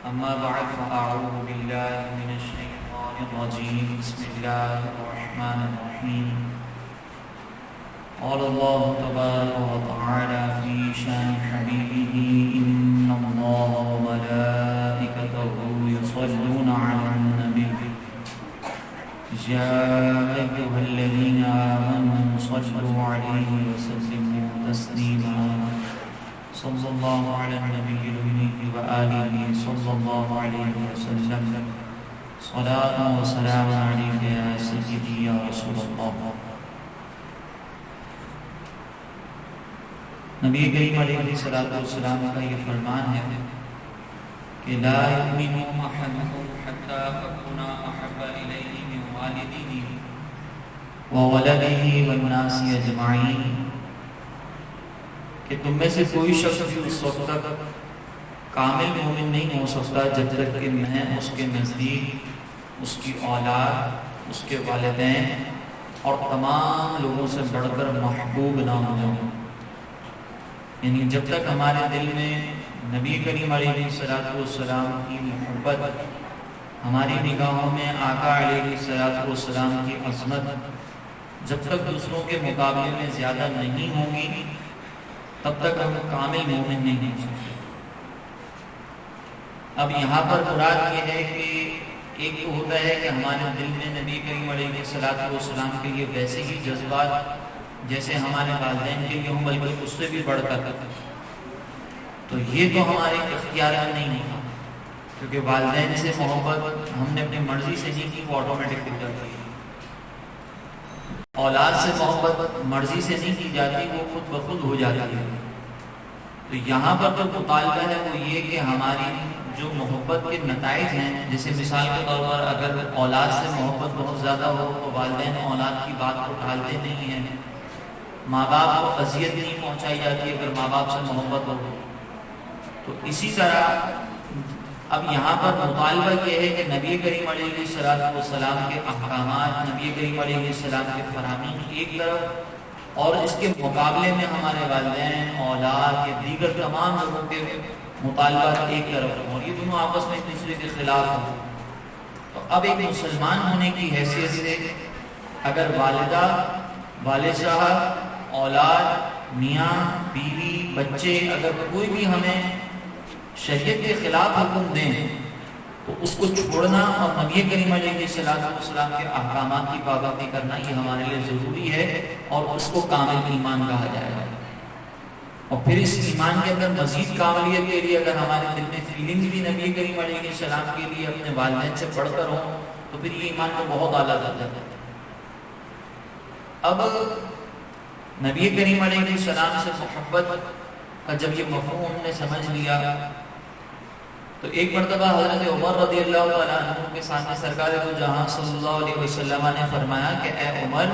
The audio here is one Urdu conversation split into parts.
أما بعد فأعوذ بالله من الشيطان الرجيم بسم الله الرحمن الرحيم قال الله تبارك وتعالى في شأن حبيبه إن الله وملائكته يصلون على النبي يا أيها الذين آمنوا صلوا عليه وسلموا تسليما صلى الله على النبي الأمي وآله صلى الله عليه وسلم صلاة وسلام عليك يا سيدي يا رسول الله. نبی کریم علیہ السلام کا یہ فرمان ہے کہ لا يؤمن أحدكم حتى أكون أحب إليه من والده وولده والناس أجمعين، کہ تم میں سے کوئی شخص بھی اس وقت تک کامل مومن نہیں ہو سکتا جب تک کہ میں اس کے نزدیک اس کی اولاد، اس کے والدین اور تمام لوگوں سے بڑھ کر محبوب نہ ہو جاؤں. یعنی جب تک ہمارے دل میں نبی کریم علیہ السلام کی محبت، ہماری نگاہوں میں آقا علیہ السلام کی عظمت جب تک دوسروں کے مقابلے میں زیادہ نہیں ہوں گی تب تک ہم کامل مومن نہیں ہو سکتے. اب یہاں پر مراد یہ ہے کہ ایک تو ہوتا ہے کہ ہمارے دل میں نبی کریم علیہ السلام کے لیے ویسے ہی جذبات جیسے ہمارے والدین کے لیے ہوں، بلکہ اس سے بھی بڑھ کر، تو یہ تو ہمارے اختیار میں نہیں ہوگا، کیونکہ والدین سے محبت ہم نے اپنی مرضی سے نہیں کی، وہ آٹومیٹک ہو جاتی ہے. اولاد سے محبت مرضی سے نہیں کی جاتی، وہ خود بخود ہو جاتی ہے. تو یہاں پر جو مطالبہ ہے وہ یہ کہ ہماری جو محبت کے نتائج ہیں، جیسے مثال کے طور پر اگر اولاد سے محبت بہت زیادہ ہو تو والدین اولاد کی بات کو ٹالتے نہیں ہیں، ماں باپ کو اذیت نہیں پہنچائی جاتی اگر ماں باپ سے محبت ہو. تو اسی طرح اب یہاں پر مطالبہ یہ ہے کہ نبی کریم علیہ السلام کے احکامات، نبی کریم علیہ السلام کے فرامین ایک طرف، اور اس کے مقابلے میں ہمارے والدین، اولاد یا دیگر تمام لوگوں کے مطالبات ایک طرف ہوں، اور یہ دونوں آپس میں ایک دوسرے کے خلاف ہوں. تو اب ایک مسلمان ہونے کی حیثیت سے اگر والدہ، والد صاحب، اولاد، میاں بیوی، بچے اگر کوئی بھی ہمیں شریعت کے خلاف حکم دیں تو اس کو چھوڑنا اور نبی کریم علیہ السلام کے احکامات کی پابندی کرنا یہ ہمارے لیے ضروری ہے، اور اس کو کامل ایمان کہا جائے گا. اور پھر اس ایمان کے اندر مزید کاملیت کے لیے اگر ہمارے دل میں فیلنگز بھی نبی کریم علیہ السلام کے لیے اپنے والدین سے بڑھ کر ہوں تو پھر یہ ایمان کو بہت اعلیٰ درجہ ہے. اب نبی کریم علیہ السلام سے محبت کا جب یہ مفہوم ہم نے سمجھ لیا تو ایک مرتبہ حضرت عمر رضی اللہ تعالیٰ عنہ کے سامنے سرکار دو جہاں صلی اللہ علیہ وسلم نے فرمایا کہ اے عمر،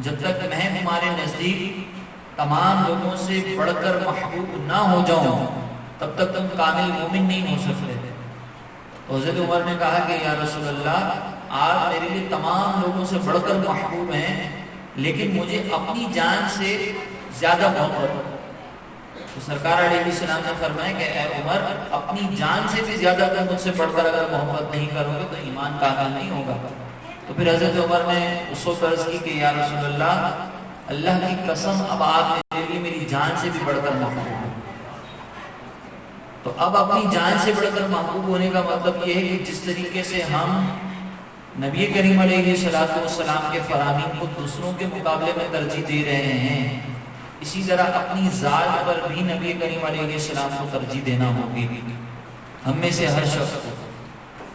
جب تک میں تمہارے نزدیک تمام لوگوں سے بڑھ کر محبوب نہ ہو جاؤں تب تک تم کامل مومن نہیں ہو سکتے. تو حضرت عمر نے کہا کہ یا رسول اللہ، آپ میرے لیے تمام لوگوں سے بڑھ کر محبوب ہیں، لیکن مجھے اپنی جان سے زیادہ محبت. تو سرکار علیہ السلام نے فرمایا کہ اے عمر، اپنی جان سے بھی زیادہ تم مجھ سے بڑھ کر اگر محبت نہیں کرو گے تو ایمان کامل نہیں ہوگا. تو پھر حضرت عمر نے اس وقت عرض کی کہ یا رسول اللہ، اللہ کی قسم اب آپ میرے لیے میری جان سے بھی بڑھ کر محبوب ہیں. تو اب اپنی جان سے بڑھ کر محبوب ہونے کا مطلب یہ ہے کہ جس طریقے سے ہم نبی کریم علیہ السلام کے فرامین کو دوسروں کے مقابلے میں ترجیح دے رہے ہیں، اسی طرح اپنی ذات پر بھی نبی کریم علیہ السلام کو ترجیح دینا ہوگی. ہم میں سے ہر شخص کو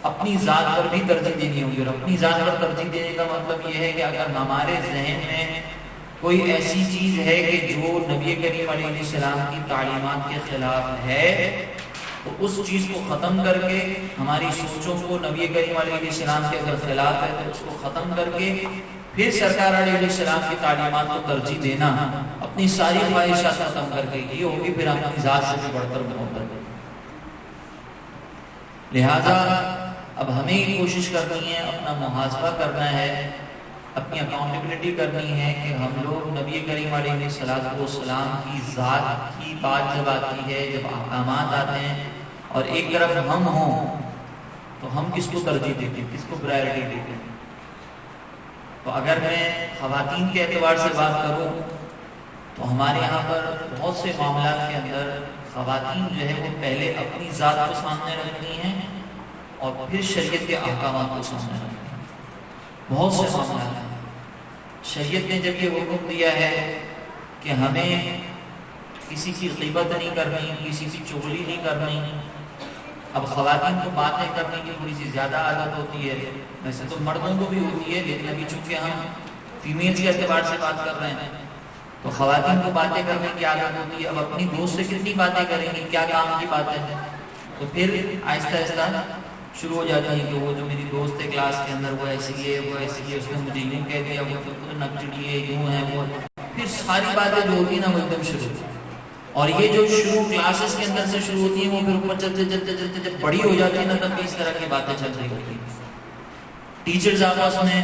اپنی ذات پر بھی ترجیح دینی ہوگی، اور اپنی ذات پر ترجیح دینے کا مطلب یہ ہے کہ اگر ہمارے ذہن میں کوئی ایسی چیز ہے کہ جو نبی کریم علیہ السلام کی تعلیمات کے خلاف ہے تو اس چیز کو ختم کر کے، ہماری سوچوں کو نبی کریم علیہ السلام کے اگر خلاف ہے تو اس کو ختم کر کے پھر سرکار علیہ السلام کی تعلیمات کو ترجیح دینا، اپنی ساری خواہشات ختم کر کے، یہ ہوگی پھر اپنی ذات سے بڑھ کر محبت. لہذا اب ہمیں یہ کوشش کرنی ہے، اپنا محاسبہ کرنا ہے، اپنی اکاؤنٹیبلٹی کرنی ہے کہ ہم لوگ نبی کریم علیہ السلام کی ذات کی بات جب آتی ہے، جب احکامات آتے ہیں اور ایک طرف ہم ہوں تو ہم کس کو ترجیح دیتے ہیں، کس کو پرائرٹی دیتے ہیں؟ تو اگر میں خواتین کے اعتبار سے بات کروں تو ہمارے یہاں پر بہت سے معاملات کے اندر خواتین جو ہے وہ پہلے اپنی ذات کو سامنے رکھتی ہیں اور پھر شریعت کے احکامات کو سامنے رکھتی ہیں۔ بہت سے معاملات ہیں شریعت نے جب یہ حکم دیا ہے کہ ہمیں کسی کی غیبت نہیں کرنی، کسی کی چغلی نہیں کرنی۔ اب خواتین کو باتیں کرنے کی تھوڑی سی زیادہ عادت ہوتی ہے، ویسے تو مردوں کو بھی ہوتی ہے، لیکن ابھی چونکہ ہم فیمیل کے اعتبار سے بات کر رہے ہیں تو خواتین کو باتیں کرنے کی عادت ہوتی ہے۔ اب اپنی دوست سے کتنی باتیں کریں گی، کیا کام کی باتیں ہیں، تو پھر آہستہ آہستہ شروع ہو جاتی ہے کہ وہ جو میری دوست ہے کلاس کے اندر وہ ایسی ہے، وہ ایسی ہے، اس نے مجھے یوں کہہ دیا، وہ تو نکچڑی ہے، یوں ہے، وہ پھر ساری باتیں جو ہوتی ہیں نا وہ ایک دم شروع۔ اور یہ جو شروع کلاسز کے اندر سے شروع ہوتی ہیں وہ پھر اوپر چلتے چلتے چلتے جب بڑی ہو جاتی ہے نا تب بھی اس طرح کی باتیں چل رہی ہوتی ہیں۔ ٹیچرز آپس میں،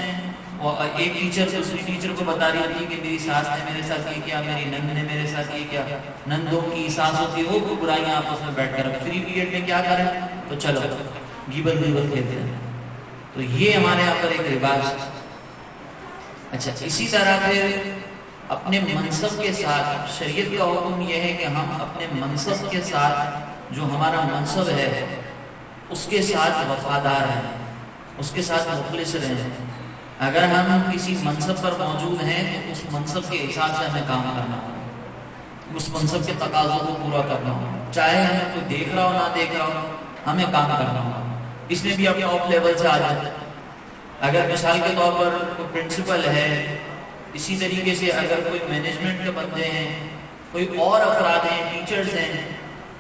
ایک ٹیچر دوسری ٹیچر کو بتا رہی ہوتی ہے کہ میری ساس نے میرے ساتھ یہ کیا، میری نند نے میرے ساتھ یہ کیا۔ نندوں کی ساس ہوتی ہے وہ برائیاں آپس میں بیٹھ کر فری پیریڈ میں کیا کریں تو چلو غیبت کھیلتے ہیں۔ تو یہ ہمارے یہاں پر ایک رواج۔ اچھا، اسی طرح پھر اپنے منصب کے ساتھ شریعت کا حکم یہ ہے کہ ہم اپنے منصب کے ساتھ جو ہمارا منصب ہے اس کے ساتھ وفادار ہیں، اس کے ساتھ مخلص رہیں۔ اگر ہم کسی منصب پر موجود ہیں تو اس منصب کے حساب سے ہمیں کام کرنا ہو، اس منصب کے تقاضوں کو پورا کرنا ہو، چاہے ہمیں کوئی دیکھ رہا ہو نہ دیکھ رہا ہو، ہمیں کام کرنا ہو۔ اس میں بھی اپنے ٹاپ لیول سے آ جاتے ہیں۔ اگر مثال کے طور پر کوئی پرنسپل ہے، اسی طریقے سے اگر کوئی مینجمنٹ کے بندے ہیں، کوئی اور افراد ہیں، ٹیچرز ہیں،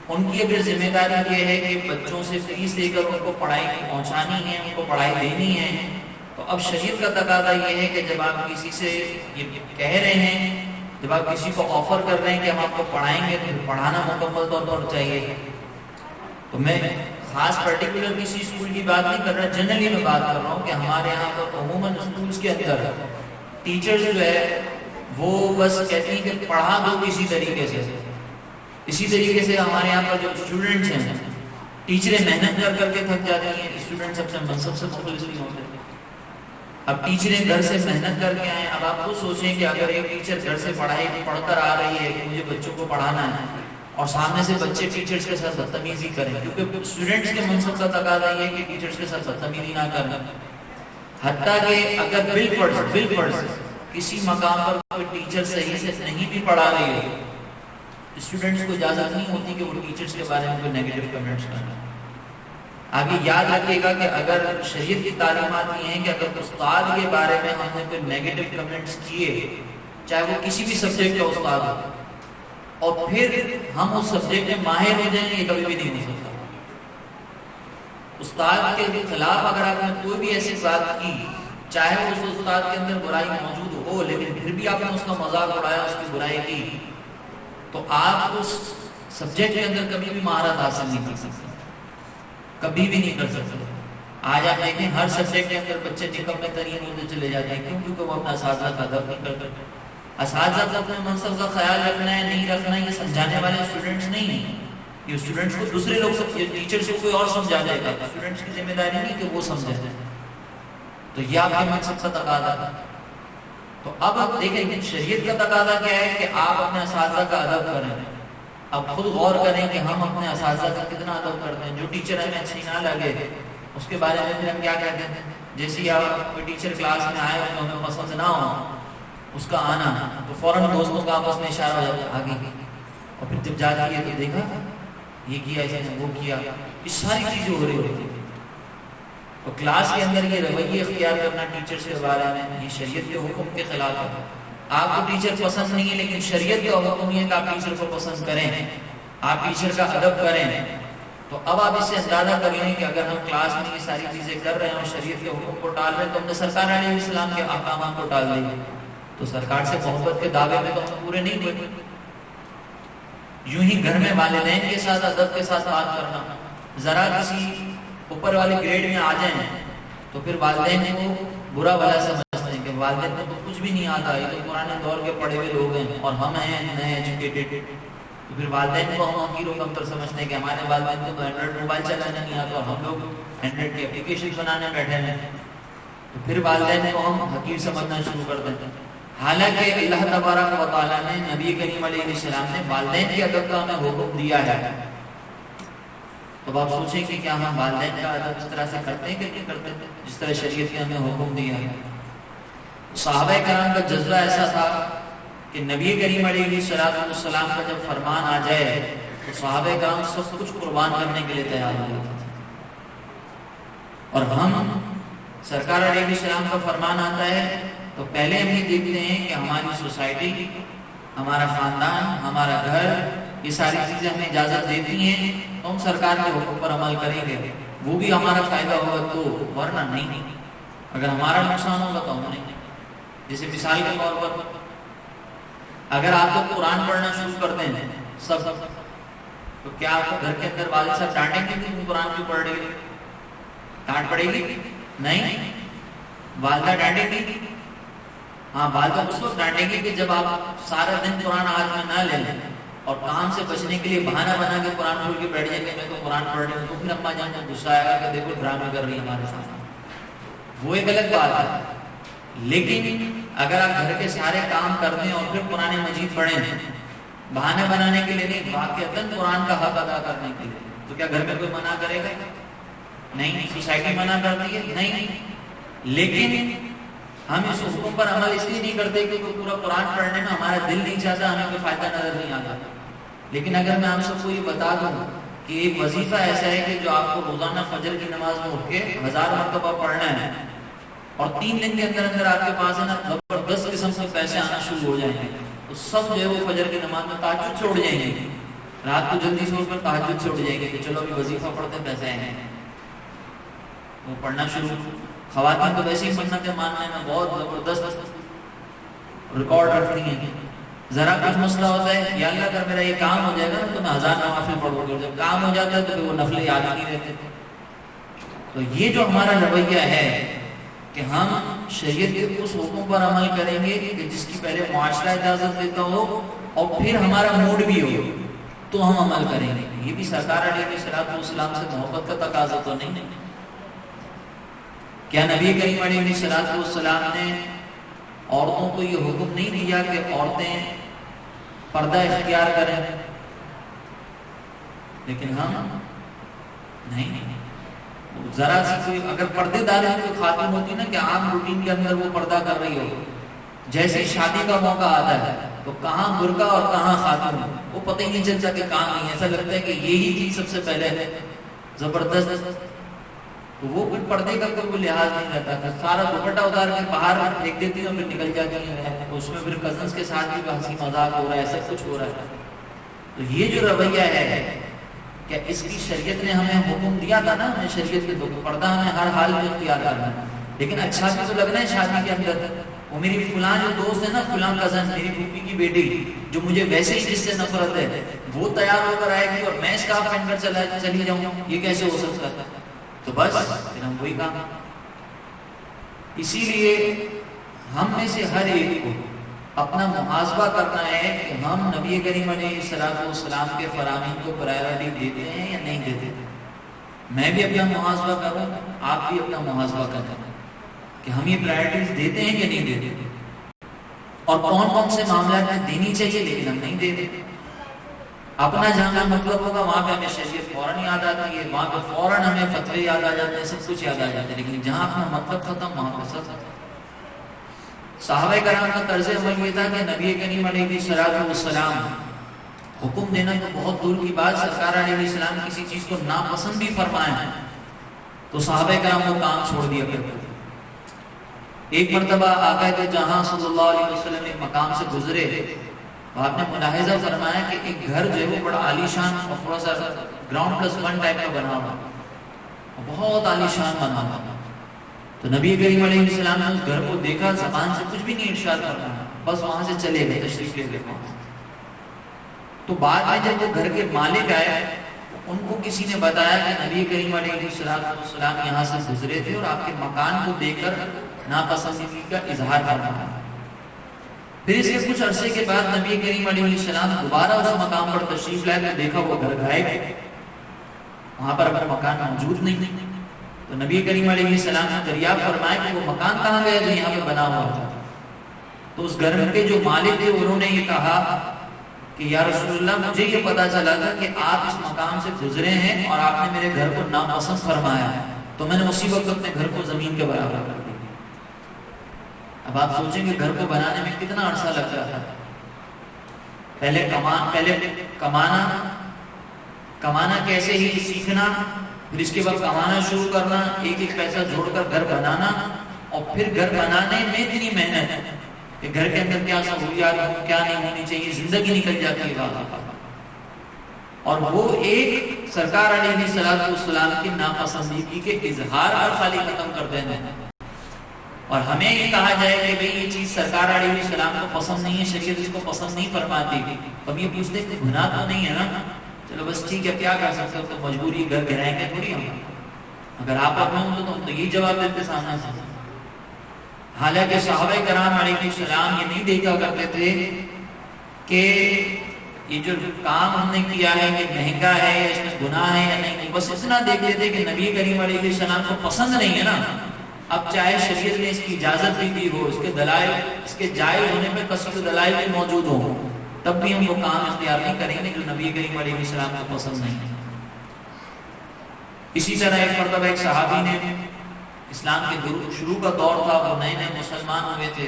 ان کی اگر ذمہ داری یہ ہے کہ بچوں سے فیس لے کر ان کو پڑھائی پہنچانی ہے، ان کو پڑھائی دینی ہے، تو اب شریعت کا تقاضا یہ ہے کہ جب آپ کسی سے یہ کہہ رہے ہیں، جب آپ کسی کو آفر کر رہے ہیں کہ ہم آپ کو پڑھائیں گے تو پڑھانا مکمل طور پر چاہیے۔ تو میں خاص پرٹیکولر کسی اسکول کی بات نہیں کر رہا، جنرلی میں بات کر رہا ہوں کہ ہمارے یہاں پر عموماً اسکولز کے اندر ٹیچرز جو ہے وہ بس کہتی ہیں کہ پڑھا دو کسی طریقے سے۔ اسی طریقے سے ہمارے یہاں پر جو اسٹوڈنٹس ہیں، ٹیچریں محنت کر کر کے تھک جاتی ہیں، اسٹوڈنٹس اپنے منصب سے مخلص نہیں ہوتے۔ اب ٹیچریں گھر سے محنت کر کے آئیں، اب آپ خود سوچیں کہ اگر ایک ٹیچر گھر سے پڑھائی پڑھ کر آ رہی ہے کہ مجھے بچوں کو پڑھانا ہے اور سامنے سے بچے ٹیچرز کے ساتھ بدتمیزی کریں، کیونکہ اسٹوڈنٹس کے منصب کا تقاضا یہ ہے کہ ٹیچرز کے ساتھ بدتمیزی نہ کریں۔ حتیٰ کہ اگر بالفرض کسی مقام پر کوئی ٹیچر صحیح سے نہیں بھی پڑھا رہی ہے، اسٹوڈنٹس کو اجازت نہیں ہوتی کہ وہ ٹیچرز کے بارے میں کوئی نیگیٹو کمنٹس کریں۔ آگے یاد رکھیے گا کہ اگر شریعت کی تعلیمات یہ ہیں کہ اگر استاد کے بارے میں ہم نے کوئی نیگیٹو کمنٹس کیے، چاہے وہ کسی بھی سبجیکٹ کا استاد ہو، اور پھر ہم اس سبجیکٹ میں ماہر ہو جائیں، یہ کبھی بھی نہیں ہو سکتا۔ استاد کے خلاف اگر آپ نے کوئی بھی ایسی بات کی، چاہے وہ اس استاد کے اندر برائی موجود ہو، لیکن پھر بھی آپ نے اس کا مذاق اڑایا، اس کی برائی کی، تو آپ اس سبجیکٹ کے اندر کبھی بھی مہارت حاصل نہیں کر سکتے، کبھی بھی نہیں کر سکتے۔ آج آپ دیکھیں ہر سبجیکٹ کے اندر بچے نکمے ترین ہوتے چلے جاتے ہیں، کیوں؟ کیونکہ وہ اپنا اساتذہ کا ادب نہیں کرتے۔ اساتذہ کو اپنے منصب کا خیال رکھنا ہے نہیں رکھنا ہے، یہ سمجھانے والے اسٹوڈنٹس نہیں ہیں، یہ اسٹوڈنٹس کو دوسرے لوگ ٹیچرس کو کوئی اور سمجھا جائے گا، اسٹوڈنٹس کی ذمہ داری نہیں کہ وہ سمجھے۔ تو یہ آپ کے منصب کا تقاضا ہے۔ تو اب آپ دیکھیں شریعت کا تقاضا کیا ہے کہ آپ اپنے اساتذہ کا ادب کریں۔ اب خود غور کریں کہ ہم اپنے اساتذہ کا کتنا ادب کرتے ہیں۔ جو ٹیچر ہمیں اچھی نہ لگے اس کے بارے میں پھر ہم کیا کہتے ہیں، جیسے ہی آپ کوئی ٹیچر کلاس میں آئے تو ہمیں پسند نہ ہو اس کا آنا، تو فوراً دوستوں کا آپس میں اشارہ ہو جاتا ہے آگے، اور پھر جب جاتی ہے تو دیکھا یہ کیا، اس نے وہ کیا، یہ ساری چیزیں ہو رہی ہوتی ہیں۔ تو کلاس کے اندر یہ رویے اختیار کرنا ٹیچرز کے بارے میں یہ شریعت کے حکم کے خلاف ہے۔ آپ کو ٹیچر پسند نہیں ہے، لیکن شریعت کا حکم یہ ہے کہ آپ ٹیچر کو پسند کریں، آپ ٹیچر کا ادب کریں۔ تو اب آپ اس سے اندازہ کر لیں کہ اگر ہم کلاس میں یہ ساری چیزیں کر رہے ہیں اور شریعت کے حکم کو ٹال رہے ہیں تو ہم نے سرکار علیہ السلام کے احکامات کو ٹال دیا، تو سرکار سے محبت کے دعوے میں تو ہم پورے نہیں ہوئے۔ یوں ہی گھر میں والدین کے ساتھ ادب کے ساتھ بات کرنا، ذرا کسی اوپر والے گریڈ میں آ جائیں تو پھر والدین کو برا بھلا سمجھتے ہیں کہ والدین کو تو کچھ بھی نہیں آتا، یہ تو پرانے دور کے پڑھے ہوئے لوگ ہیں اور ہم ہیں نئے ایجوکیٹڈ۔ تو پھر والدین کو ہم حقیر و کمتر سمجھتے ہیں کہ ہمارے والدین کو تو اینڈرائڈ موبائل چلانا نہیں آتا اور ہم لوگ اینڈرائڈ کی اپلیکیشن بنانے بیٹھے ہیں، تو پھر والدین کو ہم حقیر سمجھنا شروع کر دیتے ہیں۔ حالانکہ اللہ تبارک و تعالیٰ نے نبی کریم علیہ السلام نے والدین کے ادب کا ہمیں حکم دیا ہے۔ تو آپ سوچیں کہ کیا ہم والدین کا ادب اس طرح سے کرتے ہیں کہ نہیں کرتے جس طرح شریعت نے ہمیں حکم دیا ہے؟ صحابہ کرام کا جذبہ ایسا تھا کہ نبی کریم علیہ السلام کا جب فرمان آ جائے تو صحابہ کرام سب کچھ قربان کرنے کے لیے تیار ہو جاتے تھے۔ اور ہم سرکار علیہ السلام کا فرمان آتا ہے تو پہلے ہم یہ دیکھتے ہیں کہ ہماری سوسائٹی، ہمارا خاندان، ہمارا گھر، یہ ساری چیزیں ہمیں اجازت دیتی ہیں تو ہم سرکار کے حکم پر عمل کریں گے، وہ بھی ہمارا فائدہ ہوگا تو، ورنہ نہیں۔ اگر ہمارا نقصان ہوگا تو ہم نہیں۔ جیسے مثال کے طور پر اگر آپ لوگ قرآن پڑھنا شروع کرتے ہیں سب، تو کیا آپ کو گھر کے اندر والد صاحب ڈانٹیں گے کہ تم قرآن کیوں پڑھ رہی ہو؟ ڈانٹ پڑے گی؟ نہیں۔ والدہ ڈانٹے گی؟ ہاں، والدہ اس وقت ڈانٹیں گی کہ جب آپ سارا دن قرآن ہاتھ میں نہ لے لیں اور کام سے بچنے کے لیے بہانہ بنا کے قرآن کھول کے بیٹھ جائیں گے میں تو قرآن پڑھ رہی ہوں، تو پھر اما جان کو غصہ آئے گا کہ دیکھو ڈرامے کر رہی ہے ہمارے ساتھ، وہ ایک الگ بات ہے۔ لیکن اگر آپ گھر کے سارے کام کر دیں اور پھر قرآن مجید پڑھیں بہانہ بنانے کے لیے نہیں، واقعتاً قرآن کا حق ادا کرنے کے لیے، تو کیا گھر میں کوئی منع کرے گا؟ نہیں۔ سوسائٹی منع کرتی ہے؟ نہیں۔ لیکن ہم اس حکم پر عمل اس لیے نہیں کرتے کہ پورا قرآن پڑھنے میں ہمارا دل نہیں چاہتا، ہمیں کوئی فائدہ نظر نہیں آتا۔ لیکن اگر میں آپ سب کو یہ بتا دوں کہ ایک وظیفہ ایسا ہے کہ جو آپ کو روزانہ فجر کی نماز میں اٹھ کے 1000 مرتبہ پڑھنا ہے اور 3 دن کے اندر اندر آپ کے پاس ہے نا زبردست قسم سے پیسے آنا شروع ہو جائیں گے، تو سب جو ہے وہ فجر کی نماز میں تہجد چھوڑ جائیں گے، رات کو جلدی سو کر تہجد چھوڑ جائیں گے کہ چلو ابھی وظیفہ پڑھتے پیسے ہیں، وہ پڑھنا شروع۔ خواتین تو ویسے ہی منتیں ماننے میں بہت زبردست ریکارڈ رکھتی ہیں، ذرا کچھ مسئلہ ہوتا ہے یا اللہ اگر میرا یہ کام ہو جائے گا تو میں 1000 نوافل پڑھوں گا، جب کام ہو جاتا ہے تو وہ نفل یاد نہیں رہتے۔ تو یہ جو ہمارا رویہ ہے کہ ہم شریعت کے اس حکم پر عمل کریں گے کہ جس کی پہلے معاشرہ اجازت دیتا ہو اور پھر ہمارا موڈ بھی ہو تو ہم عمل کریں گے، یہ بھی سرکار علیہ السلام سے محبت کا تقاضا تو نہیں۔ کیا نبی کریم علیہ السلام نے عورتوں کو یہ حکم نہیں دیا کہ عورتیں پردہ اختیار کریں؟ لیکن ہم نہیں۔ ذرا سی کوئی اگر پردے دار کوئی خاتون ہوتی نا کہ عام روٹین کے اندر وہ پردہ کر رہی ہو، جیسے شادی کا موقع آتا ہے تو کہاں برقع اور کہاں خاتون، وہ پتہ ہی نہیں چلتا کہ کہاں نہیں، ایسا لگتا ہے کہ یہی چیز سب سے پہلے ہے زبردست، تو وہ کوئی پردے کا کوئی لحاظ نہیں رہتا، سارا دوپٹہ اتار کے باہر پھینک دیتی ہے اور پھر نکل جاتی ہے، اس میں پھر کزنس کے ساتھ بھی ہنسی مذاق ہو رہا ہے، سب کچھ ہو رہا ہے۔ تو یہ جو رویہ ہے کہ اس کی شریعت نے ہمیں حکم دیا تھا نا، ہمیں شریعت کے پردہ ہمیں ہر حال میں اختیار کرنا ہے، لیکن اچھا بھی تو لگنا ہے شادی کے اندر۔ وہ میری فلاں جو دوست ہے نا، فلاں کزن، میری پھوپھی کی بیٹی جو مجھے ویسے ہی جس سے نفرت ہے، وہ تیار ہو کر آئے گی اور میں اسکارف پہن کر چلی جاؤں، یہ کیسے ہو سکتا ہے؟ تو بس پھر ہم وہی کام۔ اسی لیے ہم میں سے ہر ایک کو اپنا محاسبہ کرنا ہے کہ ہم نبی کریم علیہ السلام کے فرامین کو پرائیورٹی دیتے ہیں یا نہیں دیتے۔ میں بھی اپنا محاسبہ کروں، آپ بھی اپنا محاسبہ کریں کہ ہم یہ پرائیورٹیز دیتے ہیں یا نہیں دیتے، اور کون کون سے معاملات میں دینی چاہیے لیکن ہم نہیں دیتے۔ اپنا جہاں مطلب ہوگا وہاں پہ ہمیں شریعت فوراً یاد آتی ہے، وہاں پہ فوراً ہمیں فتوے یاد آ جاتے ہیں، سب کچھ یاد آ جاتا ہے، لیکن جہاں اپنا مطلب ختم وہاں پہ سب ختم۔ صحابہ کرام کا طرز عمل یہ تھا کہ نبی کریم علیہ السلام حکم دینا تو بہت دور کی بات، سرکار علیہ السلام کسی چیز کو ناپسند بھی فرمائیں تو صحابہ کرام کو کام چھوڑ دیا کرتے تھے۔ ایک مرتبہ آقا جہاں صلی اللہ علیہ وسلم ایک مقام سے گزرے، آپ نے ملاحظہ فرمایا کہ ایک گھر جو ہے وہ بڑا عالی شان اور تھوڑا سا گراؤنڈ پلس 1 ٹائپ کا بنا ہوا، بہت عالی شان بنا ہوا۔ تو نبی کریم علیہ السلام نے اس گھر کو دیکھا، زبان سے کچھ بھی نہیں ارشاد کرنا، بس وہاں سے چلے گئے، تشریف لے گئے۔ تو بعد میں جب وہ گھر کے مالک آئے، ان کو کسی نے بتایا کہ نبی کریم علیہ السلام یہاں سے گزرے تھے اور آپ کے مکان کو دیکھ کر ناپسندگی کا اظہار کر رہا ہے۔ پھر اس کے کچھ عرصے کے بعد نبی کریم علیہ السلام دوبارہ اس مقام پر تشریف لائے تو دیکھا وہ گھر غائب ہے، وہاں پر اپنا مکان موجود نہیں. تو نبی کریم علیہ السلام نے دریافت فرمایا کہ وہ مکان کہاں گیا جو یہاں پہ بنا ہوا تھا. تو اس گھر کے جو مالک تھے انہوں نے یہ کہا کہ یا رسول اللہ مجھے یہ پتا چلا تھا کہ آپ اس مقام سے گزرے ہیں اور آپ نے میرے گھر کو ناپسند فرمایا ہے، تو میں نے اسی وقت اپنے گھر کو زمین کے برابر کر دیا. اب آپ سوچیں کہ گھر کو بنانے میں کتنا عرصہ لگ رہا تھا. پہلے کمانا کیسے ہی سیکھنا، پھر اس کے بعد کمانا شروع کرنا، ایک ایک پیسہ جوڑ کر گھر بنانا، اور پھر گھر بنانے میں اتنی محنت کہ گھر کے اندر کیا سہولیات ہوں کیا نہیں ہونی چاہیے، زندگی نکل جاتی ہے وہاں. اور وہ ایک سرکار علیہ السلام کی ناپسندیدگی کے اظہار پر خالی ختم کر دینا ہے. اور ہمیں یہ کہا جائے کہ بھئی یہ چیز سرکار علیہ السلام کو پسند نہیں ہے، شریعت اس کو پسند نہیں فرماتی، ہم یہ پوچھتے کہ گناہ تو نہیں ہے نا، چلو بس ٹھیک ہے کیا کر سکتے ہو، تو مجبوری گھر گرائیں گے تھوڑی ہم. اگر آپ اپنے ہوں تو یہی جواب دیتے سامنے سے. حالانکہ صحابہ کرام علیہ السلام یہ نہیں دیکھا کرتے تھے کہ یہ جو کام ہم نے کیا ہے یہ مہنگا ہے، اس میں گناہ ہے یا نہیں، بس اتنا دیکھتے تھے کہ نبی کریم علیہ السلام کو پسند نہیں ہے نا. اب چاہے شریعت نے اس کی اجازت بھی دی ہو، اس کے دلائل، اس کے جائز ہونے پہ کثیر دلائل بھی موجود ہوں، تب بھی ہم وہ کام اختیار نہیں کریں گے جو نبی کریم علیہ السلام کو پسند نہیں ہے. اسی طرح ایک مرتبہ ایک صحابی نے، اسلام کے شروع کا دور تھا، وہ نئے نئے مسلمان ہوئے تھے،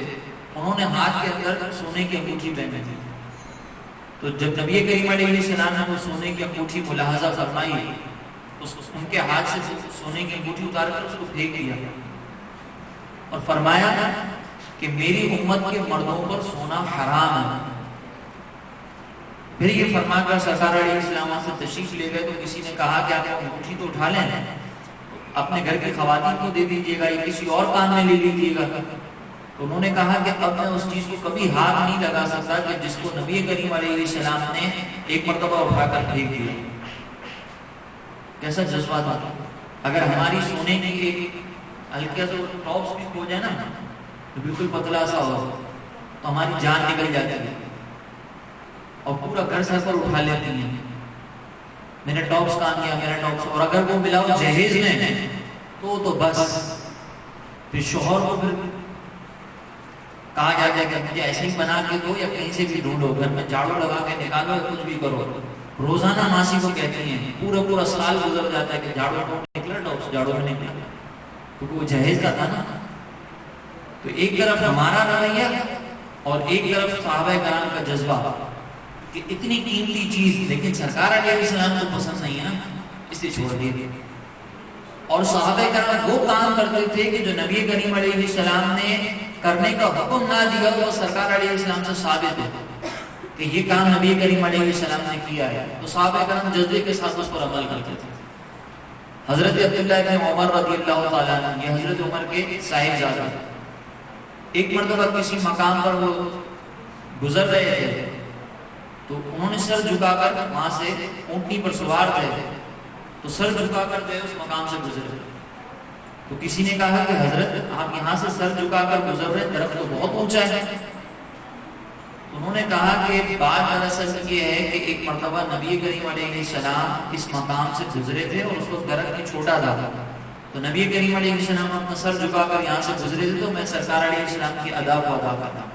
انہوں نے ہاتھ کے اندر سونے کی انگوٹھی پہنی تھی. تو جب نبی کریم علیہ السلام نے وہ سونے کی انگوٹھی ملاحظہ فرمائی، ان کے ہاتھ سے سونے کی انگوٹھی اتار کر اس کو پھینک دیا اور فرمایا کہ میری امت کے مردوں پر سونا حرام ہے. پھر یہ فرما کر سرکار علیہ السلام سے تشریف لے گئے تو کسی نے کہا کہ آپ انگوٹھی تو اٹھا لیں، اپنے گھر کی خواتین کو دے دیجیے گا یا کسی اور کام میں لے لیجیے گا. تو انہوں نے کہا کہ اب میں اس چیز کو کبھی ہاتھ نہیں لگا سکتا کہ جس کو نبی کریم علیہ السلام نے ایک مرتبہ اٹھا کر پھینک دیا. کیسا جذبہ تھا. اگر ہماری سونے کی ہلکا سا ٹاپس بھی کھو جائے نا تو بالکل پتلا سا ہو تو ہماری جان نکل جاتی ہے اور پورا گھر سر پر اٹھا لیتی ہیں، میرے ٹاپس کہاں گیا، میرا ٹاپس. اور اگر وہ ملا ہو جہیز میں تو بس پھر شوہر کو پھر کہا جا جائے کہ مجھے ایسے ہی بنا کے دو یا کہیں سے بھی ڈھونڈو، گھر میں جھاڑو لگا کے نکالو یا کچھ بھی کرو. روزانہ ماسی کو کہتی ہیں، پورا سال گزر جاتا ہے کہ جھاڑو نکلا، ٹاپس جھاڑو میں نکلا، کیونکہ وہ جہیز کا تھا نا. تو ایک طرف ہمارا رویہ اور ایک طرف صحابہ کرام کا جذبہ کہ اتنی قیمتی چیز لیکن سرکار علیہ السلام کو پسند نہیں ہے نا، اسے چھوڑ دیے. اور صحابہ کرام وہ کام کرتے تھے کہ جو نبی کریم علیہ السلام نے کرنے کا حکم نہ دیا وہ سرکار علیہ السلام سے ثابت ہے کہ یہ کام نبی کریم علیہ السلام نے کیا ہے. تو صحابہ کرام جذبے کے ساتھ اس پر عمل کرتے تھے. حضرت عبداللہ بن عمر رضی اللہ تعالیٰ عنہ، یہ حضرت عمر کے صاحبزادے، ایک مرتبہ کسی مقام پر وہ گزر رہے تھے تو انہوں نے سر جھکا کر، وہاں سے اونٹنی پر سوار تھے تو سر جھکا کر گئے اس مقام سے گزرے. تو کسی نے کہا کہ حضرت آپ یہاں سے سر جھکا کر گزر رہے، درخت تو بہت اونچا ہے. انہوں نے کہا کہ بات دراصل یہ ہے کہ ایک مرتبہ نبی کریم علیہ السلام اس مقام سے گزرے تھے اور اس وقت درخت بھی چھوٹا تھا، تو نبی کریم علیہ السلام اپنا سر جھکا کر یہاں سے گزرے تھے تو میں سرکار علیہ السلام کی ادا کو ادا کرتا.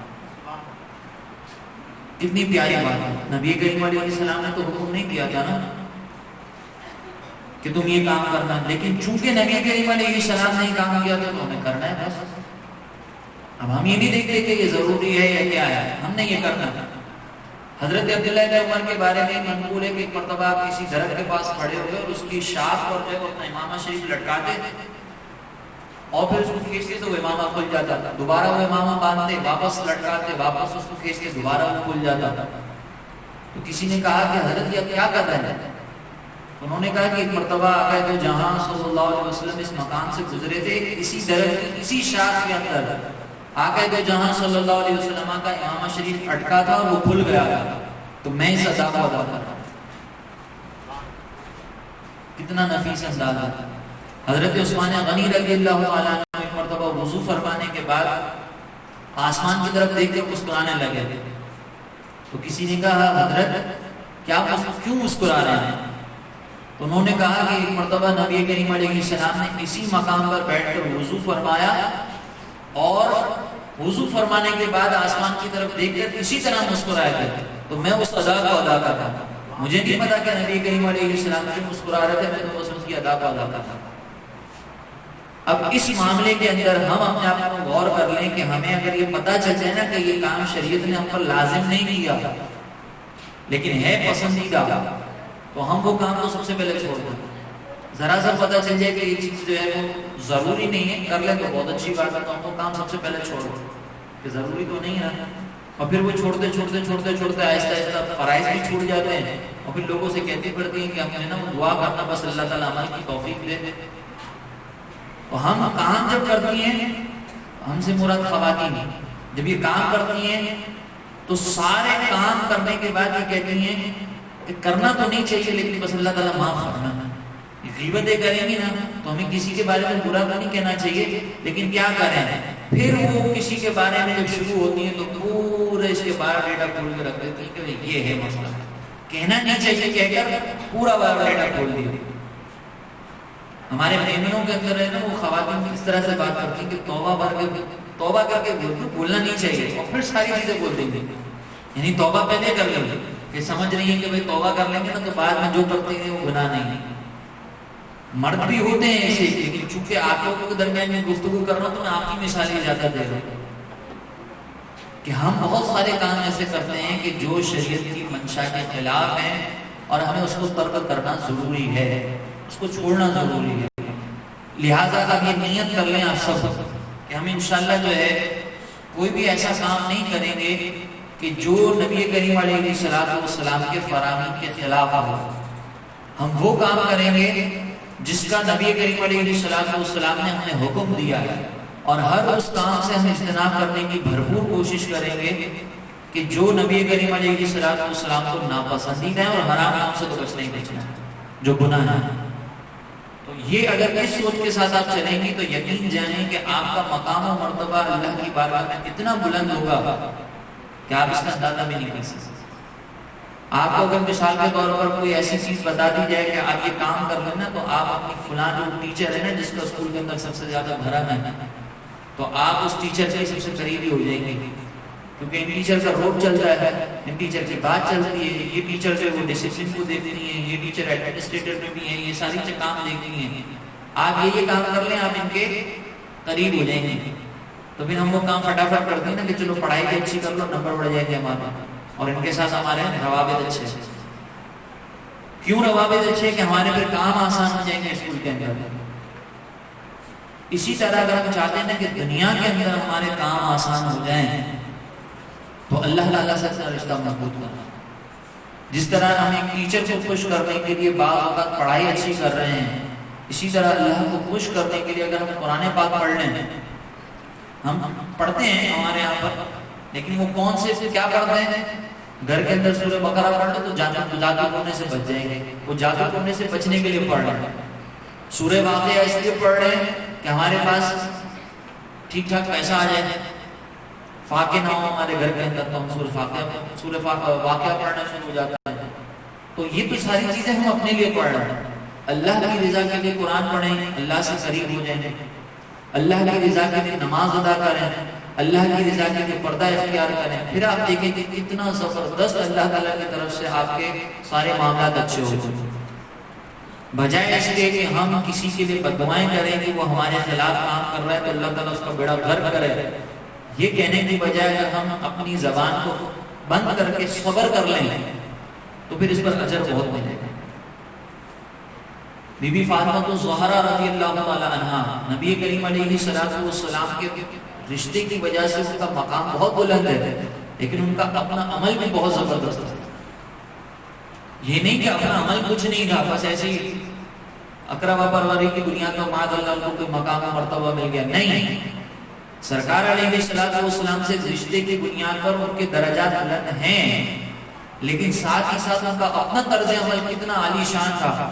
کتنی پیاری بات ہے. نبی کریم علیہ السلام نے تو حکم نہیں کیا تھا نا کہ تم یہ کام کرنا، لیکن چونکہ نبی کریم علیہ السلام نے یہ کام کیا تھا تو ہمیں کرنا ہے بس. اب ہم یہ نہیں دیکھتے کہ یہ ضروری ہے یا کیا ہے، ہم نے یہ کرنا ہے. حضرت عبداللہ بن عمر کے بارے میں منقول ہے کہ ایک مرتبہ آپ کسی درخت کے پاس کھڑے ہوئے اور اس کی شاخ پر جو اپنا امامہ شریف لٹکاتے اور پھر اس کو کھینچتے تو وہ امامہ کھل جاتا تھا، دوبارہ وہ امامہ باندھتے، واپس لٹکاتے، واپس اس کو کھینچتے، دوبارہ وہ کھل جاتا تھا. تو کسی نے کہا کہ حضرت یہ کیا کر رہے ہیں؟ انہوں نے کہا کہ ایک مرتبہ آقا دو جہاں صلی اللہ علیہ وسلم اس مقام سے گزرے تھے، اسی درخت اسی شاخ کے اندر آقا دو جہاں صلی اللہ علیہ وسلم کا امامہ شریف اٹکا تھا اور وہ کھل گیا تھا، تو میں اس ادا کو ادا کر رہا ہوں. کتنا نفیس انداز ہے. حضرت عثمان غنی رضی اللہ عنہ ایک مرتبہ وضو فرمانے کے بعد آسمان کی طرف دیکھ کر مسکرانے لگے. تو کسی نے کہا حضرت کیوں مسکرا رہے ہیں؟ تو انہوں نے کہا کہ ایک مرتبہ نبی کریم علیہ السلام نے اسی مقام پر بیٹھ کر وضو فرمایا اور وضو فرمانے کے بعد آسمان کی طرف دیکھ کر اسی طرح مسکرائے تھے. تو میں اس ادا کو ادا کرتا تھا. مجھے نہیں پتا کہ نبی کریم علیہ السلام سے مسکرا رہے تھے, میں تو بس اس کی ادا کو ادا کرتا تھا. اب اس معاملے کے اندر ہم اپنے آپ کو غور کر لیں کہ ہمیں اگر یہ پتہ چل جائے نا کہ یہ کام شریعت نے ہم پر لازم نہیں کیا لیکن ہے پسندیدہ, تو ہم وہ کام کو سب سے پہلے چھوڑ دیں. ذرا سا پتہ چل جائے کہ یہ چیز جو ہے وہ ضروری نہیں ہے, کر لیں تو بہت اچھی بات ہے, تو ہم وہ کام سب سے پہلے چھوڑ دیں کہ ضروری تو نہیں ہے. اور پھر وہ چھوڑتے آہستہ آہستہ فرائض بھی چھوٹ جاتے ہیں, اور پھر لوگوں سے کہتی پڑتی ہیں کہ ہم نے نا وہ دعا کرنا بس اللہ تعالیٰ عمل کی توفیق دے. تو ہم کام جب کرتی ہیں, ہم سے مراد خواتین جب یہ کام کرتی ہیں تو سارے کام کرنے کے بعد یہ کہتی ہیں کہ کرنا تو نہیں چاہیے لیکن بس اللہ تعالیٰ معاف کرنا. غیبتیں کریں گی نا تو ہمیں کسی کے بارے میں برا تو نہیں کہنا چاہیے, لیکن کیا کریں پھر وہ کسی کے بارے میں جب شروع ہوتی ہے تو پورے اس کے بایو ڈیٹا کھول کے رکھ دیتی ہیں کہ یہ ہے مسئلہ, کہنا نہیں چاہیے کہہ کر پورا بایو ڈیٹا کھول دیا. ہمارے میمنوں کے اندر ہے نا وہ خواتین اس طرح سے بات کرتی ہیں کہ توبہ کر کے بولنا نہیں چاہیے اور پھر ساری چیزیں بول دیں گے. یعنی توبہ پہلے کر لیں گے کہ سمجھ رہی ہیں کہ بھائی توبہ کر لیں گے نا تو بعد میں جو کرتے ہیں وہ گناہ نہیں ہے. مرد بھی ہوتے ہیں ایسے, لیکن چونکہ آپ لوگوں کے درمیان میں گفتگو کر رہا ہوں تو میں آپ کی مثالیں زیادہ دے رہا ہوں کہ ہم بہت سارے کام ایسے کرتے ہیں کہ جو شریعت کی منشا کے خلاف ہیں اور ہمیں اس کو ترک کرنا ضروری ہے, اس کو چھوڑنا ضروری ہے. لہٰذا اب یہ نیت کر لیں آپ سب کہ ہم انشاءاللہ جو ہے کوئی بھی ایسا کام نہیں کریں گے کہ جو نبی کریم علیہ السلام کے فرامین کے خلاف ہو. ہم وہ کام کریں گے جس کا نبی کریم علیہ السلام نے ہمیں حکم دیا ہے, اور ہر اس کام سے ہم اجتناب کرنے کی بھرپور کوشش کریں گے کہ جو نبی کریم علیہ السلام کو ناپسندیدہ ہے, اور حرام کام سے تو بچنا ہی بچنا ہے جو گناہ ہے. تو یہ اگر اس سوچ کے ساتھ آپ چلیں گی تو یقین جانیں کہ آپ کا مقام و مرتبہ اللہ کی بارگاہ میں اتنا بلند ہوگا کہ آپ اس کا اندازہ بھی نہیں کر سکتے. آپ کو اگر مثال کے طور پر کوئی ایسی چیز بتا دی جائے کہ آپ یہ کام کر لیں نا تو آپ اپنی فلاں جو ٹیچر ہے نا جس کا اسکول کے اندر سب سے زیادہ بھرم ہے تو آپ اس ٹیچر سے سب سے قریبی ہو جائیں گے, کیونکہ ان ٹیچر کا روپ چلتا ہے, ان ٹیچر کی بات چلتی ہے, یہ ٹیچر جو ہے وہ ڈسپلن کو دیکھتی ہیں, یہ ٹیچر ایڈمنسٹریٹر میں بھی ہیں, یہ ساری کام دیکھتی ہیں. آپ یہ کام کر لیں آپ ان کے قریب ہو جائیں گے. تو پھر ہم وہ کام فٹافٹ کرتے ہیں نا کہ چلو پڑھائی بھی اچھی کر لو, نمبر بڑھ جائیں گے ہمارے, اور ان کے ساتھ ہمارے روابط اچھے ہیں. کیوں روابط اچھے کہ ہمارے پھر کام آسان ہو جائیں گے اسکول کے اندر. اسی طرح اگر ہم چاہتے ہیں کہ دنیا کے اندر ہمارے کام آسان ہو جائیں تو اللہ تعالیٰ سے رشتہ مضبوط کرنا. جس طرح ہم ایک ٹیچر کو خوش کرنے کے لیے بعض اوقات پڑھائی اچھی کر رہے ہیں, اسی طرح اللہ کو خوش کرنے کے لیے اگر ہم قرآن پاک پڑھ لیں, ہم پڑھتے ہیں ہمارے یہاں پر, لیکن وہ کون سے کیا پڑھتے ہیں, گھر کے اندر سورہ بقرہ پڑھ لو تو جادو ٹونے سے بچ جائیں گے. وہ جادو ٹونے سے بچنے کے لیے پڑھ رہے ہیں. سورہ واقعہ اس لیے پڑھ رہے ہیں کہ ہمارے پاس ٹھیک ٹھاک پیسہ آ جائے, فاقے نہ ہو ہمارے گھر کے اندر تو ہم سورہ واقعہ پڑھنا شروع ہو جاتا ہے. تو یہ تو ساری چیزیں ہم اپنے لیے پڑھ رہے ہیں. اللہ کی رضا کے لیے قرآن پڑھیں, اللہ سے قریب ہو جائیں, اللہ کی رضا کے لیے نماز ادا کریں, اللہ کی رضا کے لیے پردہ اختیار کریں. پھر آپ دیکھیں کہ کتنا زبردست اللہ تعالیٰ کی طرف سے آپ کے سارے معاملات اچھے ہو جائیں. بجائے اس کے کہ ہم کسی کے لیے بددعائیں کریں کہ وہ ہمارے خلاف کام کر رہا ہے تو اللہ تعالیٰ اس کا بیڑا غرق کرے, یہ کہنے کی بجائے اگر ہم اپنی زبان کو بند کر کے صبر کر لیں تو پھر اس پر اجر بہت ملے گا. بی بی فاطمہ الزہرا رضی اللہ تعالی عنہا نبی کریم علیہ السلام کے رشتے کی وجہ سے ان کا مقام بہت بلند ہے, لیکن ان کا اپنا عمل بھی بہت زبردست ہے. یہ نہیں کہ اپنا عمل کچھ نہیں تھا, بس ایسے ہی اقرب و پروری کی بنیاد پر معاذ اللہ کو کوئی مقام و مرتبہ مل گیا. نہیں, سرکار علیہ السلام سے رشتے کی بنیاد پر ان کے درجات بلند ہیں, لیکن ساتھ ہی ساتھ ان کا اپنا طرز عمل کتنا عالی شان تھا.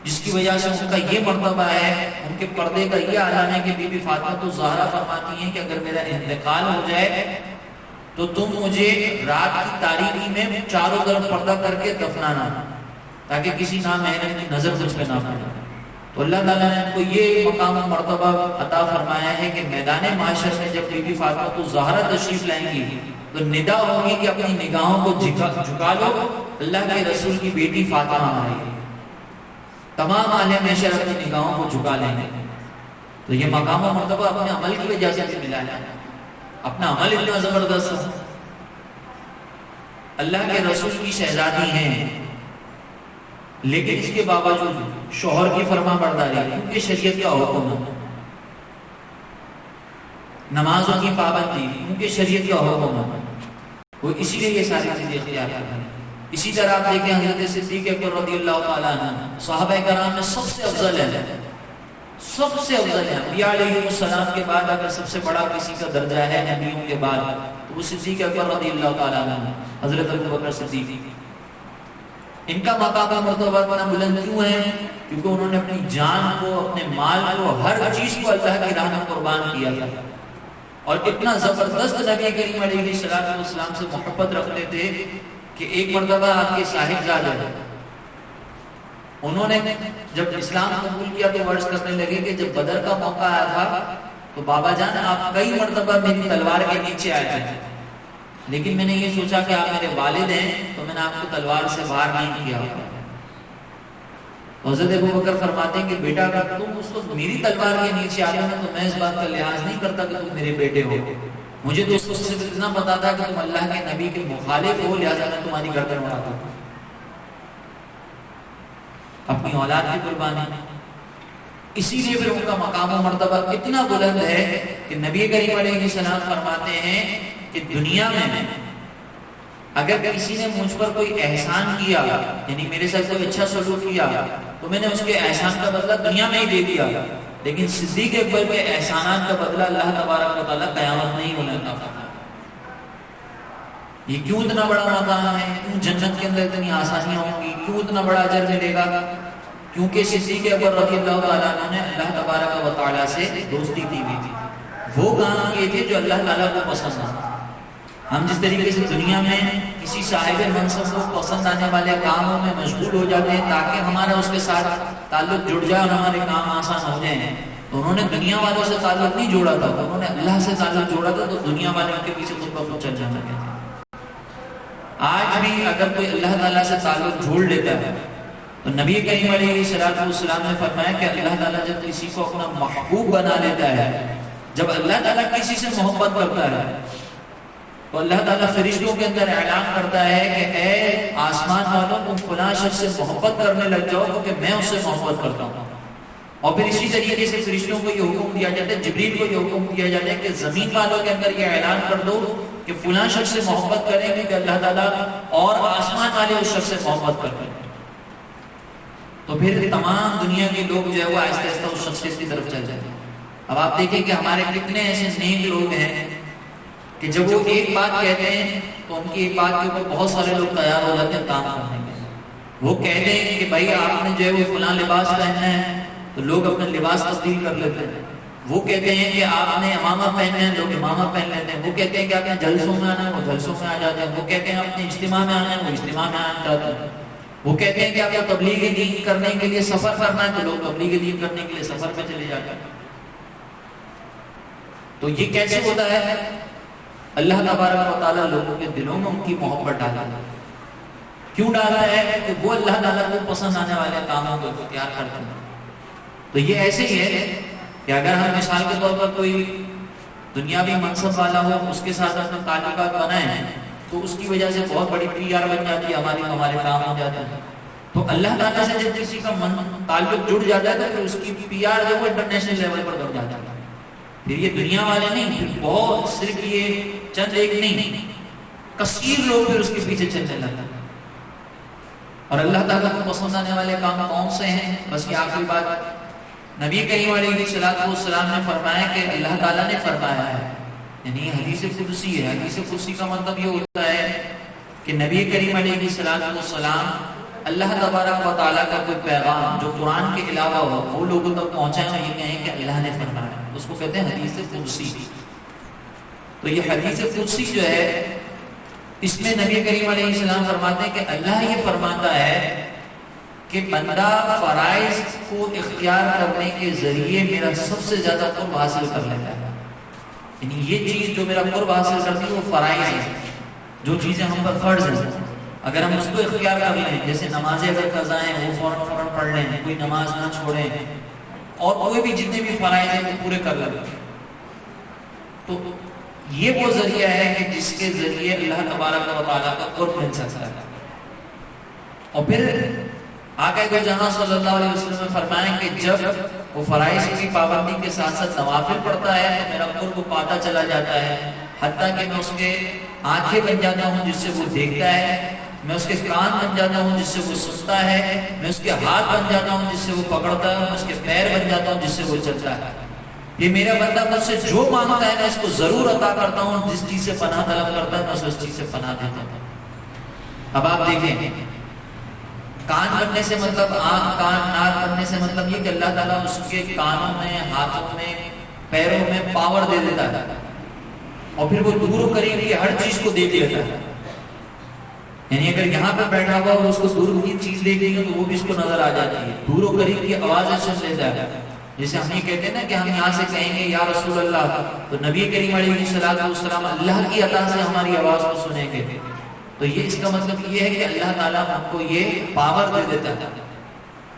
جس کی وجہ سے ان کا یہ مرتبہ ہے، ان کے پردے کا یہ عالم ہے کہ بی بی فاطمہ الزہرا فرماتی ہیں کہ اگر میرا انتقال ہو جائے تو تم مجھے رات کی تاریکی میں چاروں طرف پردہ کر کے دفنانا، تاکہ کسی نامحرم کی نظر مجھ پہ نہ پڑے۔ تو اللہ تعالیٰ نے ان کو یہ مقام و مرتبہ عطا فرمایا ہے کہ میدان معاشر میں جب بی بی فاطمہ الزہرا تشریف لائیں گی تو ندا ہوگی کہ اپنی نگاہوں کو جھکا لو، اللہ کے رسول کی بیٹی فاطمہ آ رہی ہے۔ تمام اہل محشر اپنی نگاہوں کو جھکا لیں گے۔ تو یہ مقام و مرتبہ اپنے عمل کی وجہ سے ملا ہے، اپنا عمل اتنا زبردست ہے۔ اللہ کے رسول کی شہزادی ہیں، لیکن اس کے باوجود شوہر کی فرما برداری، کیونکہ شریعت کا حکم ہے، نمازوں کی پابندی کیونکہ شریعت کا حکم ہے، وہ اسی لیے یہ ساری چیزیں اختیار کر رہے ہیں۔ اسی طرح آپ دیکھیں حضرت صدیق اکبر رضی اللہ تعالیٰ عنہ صحابہ کرام میں سب سے افضل ہے، سب سے افضل ہے۔ انبیاء علیہ السلام کے بعد اگر سب سے بڑا کسی کا درجہ ہے نبیوں کے بعد تو وہ صدیق اکبر رضی اللہ تعالیٰ عنہ، حضرت ابوبکر صدیق۔ ان کا مقام و مرتبہ اتنا بلند کیوں ہے؟ کیونکہ انہوں نے اپنی جان کو، اپنے مال کو، ہر چیز کو اللہ کی راہ میں قربان کیا تھا، اور اتنا زبردست نبی کریم علیہ السلام سے محبت رکھتے تھے کہ ایک مرتبہ آپ کے صاحبزادے انہوں نے جب اسلام قبول کیا تو عرض کرنے لگے کہ جب بدر کا موقع آیا تھا تو بابا جان آپ کئی مرتبہ میری تلوار کے نیچے آئے تھے، لیکن میں نے یہ سوچا کہ آپ میرے والد ہیں تو میں نے آپ کو تلوار سے باہر نہیں کیا۔ حضرت ابوبکر فرماتے ہیں کہ بیٹا اگر تم اس وقت میری تلوار کے نیچے آتے ہو تو میں اس بات کا لحاظ نہیں کرتا کہ تم میرے بیٹے ہو، مجھے تو اس وقت صرف اتنا پتا تھا کہ تم اللہ کے نبی کے مخالف ہو، لہٰذا میں تمہاری گردن اڑاتا ہوں۔ اپنی اولاد کی قربانی، اسی لیے پھر ان کا مقام و مرتبہ اتنا بلند ہے کہ نبی کریم علیہ السلام فرماتے ہیں کہ دنیا میں اگر کسی نے مجھ پر کوئی احسان کیا، یعنی میرے ساتھ کوئی اچھا سلوک کیا، تو میں نے اس کے احسان کا بدلہ دنیا میں ہی دے دیا، لیکن صدیق اکبر کے احسانات کا بدلہ اللہ تبارک و تعالیٰ قیامت نہیں ہونے کا فرمایا۔ یہ کیوں اتنا بڑا مقام ہے، کیوں جنت کے اندر اتنی آسانیاں ہوں گی، کیوں اتنا بڑا اجر ملے گا؟ کیونکہ صدیق اکبر رضی اللہ تعالیٰ عنہ نے اللہ تبارک و تعالیٰ سے دوستی کی ہوئی تھی، وہ کام کیے تھے جو اللہ تعالیٰ کو پسند آتا۔ ہم جس طریقے سے دنیا میں کسی صاحب منصب کو پسند آنے والے کاموں میں مشغول ہو جاتے ہیں تاکہ ہمارا اس کے ساتھ تعلق جڑ جائے اور ہمارے کام آسان ہو جائیں، تو انہوں نے دنیا والوں سے تعلق نہیں جوڑا تھا، انہوں نے اللہ سے تعلق جوڑا تھا، تو دنیا والے ان کے پیچھے خود بخود چل جانا تھا۔ آج بھی اگر کوئی اللہ تعالیٰ سے تعلق جوڑ لیتا ہے تو نبی کریم علیہ السلام نے فرمایا کہ اللہ تعالیٰ جب کسی کو اپنا محبوب بنا لیتا ہے، جب اللہ تعالیٰ کسی سے محبت کرتا ہے تو اللہ تعالیٰ فرشتوں کے اندر اعلان کرتا ہے کہ اے آسمان والوں تم فلاں شخص سے محبت کرنے لگ جاؤ کیونکہ میں اس سے محبت کرتا ہوں۔ اور پھر اسی طریقے سے فرشتوں کو یہ حکم دیا جاتا ہے، جبریل کو یہ حکم دیا جاتا ہے کہ زمین والوں کے اندر یہ اعلان کر دو کہ فلاں شخص سے محبت کریں گے کہ اللہ تعالیٰ اور آسمان والے اس شخص سے محبت کرتے ہیں۔ تو پھر تمام دنیا کے لوگ جو ہے وہ آہستہ آہستہ اس شخص کی طرف چل جاتے ہیں۔ اب آپ دیکھیں کہ ہمارے کتنے ایسے نیک لوگ ہیں کہ جب وہ ایک بات کہتے ہیں تو ان کی ایک بات کے اوپر بہت سارے لوگ تیار ہو جاتے ہیں کام کرنے کے۔ وہ کہتے ہیں کہ بھائی آپ نے جو ہے وہ فلاں لباس پہننا ہے تو لوگ اپنا لباس تبدیل کر لیتے ہیں۔ وہ کہتے ہیں کہ آپ نے امامہ پہننا ہے، لوگ امامہ پہن لیتے ہیں۔ وہ کہتے ہیں کہ آپ نے جلسوں میں آنا ہے، وہ جلسوں میں آ جاتے ہیں۔ وہ کہتے ہیں اپنے اجتماع میں آنا ہے، وہ اجتماع میں آ جاتے ہیں۔ وہ کہتے ہیں کہ آپ کو تبلیغ دین کرنے کے لیے سفر کرنا ہے تو لوگ تبلیغ دین کرنے کے لیے سفر پہ چلے جاتے ہیں۔ تو یہ کیسے ہوتا ہے؟ اللہ تبارک و تعالیٰ لوگوں کے دلوں میں ان کی محبت ڈالتا ہے۔ کیوں ڈالتا ہے؟ کہ وہ اللہ تعالیٰ کو پسند آنے والے کاموں کو اختیار کرتے ہیں۔ تو یہ ایسے ہی ہے کہ اگر ہم مثال کے طور پر کوئی دنیاوی منصب والا ہو، اس کے ساتھ اپنے تعلقات بنائیں تو اس کی وجہ سے بہت بڑی پی آر بن جاتی ہے، ہمارے کام ہو جاتے ہیں۔ تو اللہ تعالیٰ سے جب کسی کا تعلق جڑ جاتا ہے تو پھر اس کی پی آر جو ہے انٹرنیشنل لیول پر بن جاتا ہے۔ پھر یہ دنیا والے نہیں، پھر بہت صرف یہ چند ایک نہیں، کثیر لوگ پھر اس کے پیچھے چلنے لگتے ہیں۔ اور اللہ تعالیٰ کو پسند آنے والے کام کون سے ہیں؟ بس یہ آخری بات نبی کریم علیہ السلام نے فرمایا کہ اللہ تعالیٰ نے فرمایا ہے، یعنی حدیث قدسی ہے۔ حدیث قدسی کا مطلب یہ ہوتا ہے کہ نبی کریم علیہ السلام اللہ تبارک و تعالیٰ کا کوئی پیغام جو قرآن کے علاوہ ہو وہ لوگوں تک پہنچائیں اور یہ کہیں کہ اللہ نے فرمایا، اس کو کہتے ہیں حدیث قدسی۔ تو یہ حدیث قدسی جو ہے اس میں نبی کریم علیہ السلام فرماتے ہیں کہ اللہ یہ فرماتا ہے کہ بندہ فرائض کو اختیار کرنے کے ذریعے میرا سب سے زیادہ قرب حاصل کر لیتا ہے، یعنی یہ چیز جو میرا قرب حاصل کرتی ہے وہ فرائض ہے، جو چیزیں ہم پر فرض ہیں اگر ہم اس کو اختیار کر لیں، جیسے نمازیں اگر قضا ہیں وہ فوراً پڑھ لیں، کوئی نماز نہ چھوڑیں، اور کوئی بھی جتنے بھی فرائض ہیں وہ پورے کر لیں، تو یہ وہ ذریعہ ہے کہ جس کے ذریعے اللہ تبارک و تعالیٰ کا قرب مل سکتا ہے۔ اور پھر آقا دو جہاں صلی اللہ علیہ وسلم نے فرمایا کہ جب وہ فرائض کی پابندی کے ساتھ ساتھ نوافل پڑھتا ہے تو میرا قرب پاتا چلا جاتا ہے، حتیٰ کہ میں اس کے آنکھیں بن جاتا ہوں جس سے وہ دیکھتا ہے، میں اس کے کان بن جاتا ہوں جس سے وہ سنتا ہے، میں اس کے ہاتھ بن جاتا ہوں جس سے وہ پکڑتا ہے، میں اس کے پیر بن جاتا ہوں جس سے وہ چلتا ہے۔ یہ میرا بندہ مجھ سے جو مانگتا ہے میں اس کو ضرور عطا کرتا ہوں، جس چیز سے پناہ طلب کرتا ہے میں اس چیز سے پناہ دیتا ہوں۔ اب آپ دیکھیں، کان بننے سے مطلب آنکھ، کان، ناک بننے سے مطلب یہ کہ اللہ تعالیٰ اس کے کانوں میں، ہاتھوں میں، پیروں میں پاور دے دیتا ہے، اور پھر وہ دور و قریب کی ہر چیز کو دیکھ لیتا ہے، یعنی اگر یہاں پہ بیٹھا ہوا اور اس کو دور کی چیز دیکھ لیں گے تو وہ بھی اس کو نظر آ جاتی ہے، دور و قریب کی آوازیں سن لیتا ہے۔ جیسے ہم یہ کہتے ہیں نا کہ ہم یہاں سے کہیں گے یا رسول اللہ، تو نبی کریم علیہ السلام اللہ کی عطا سے ہماری آواز کو سنیں گے، تو یہ اس کا مطلب یہ ہے کہ اللہ تعالیٰ ہم کو یہ پاور دے دیتا ہے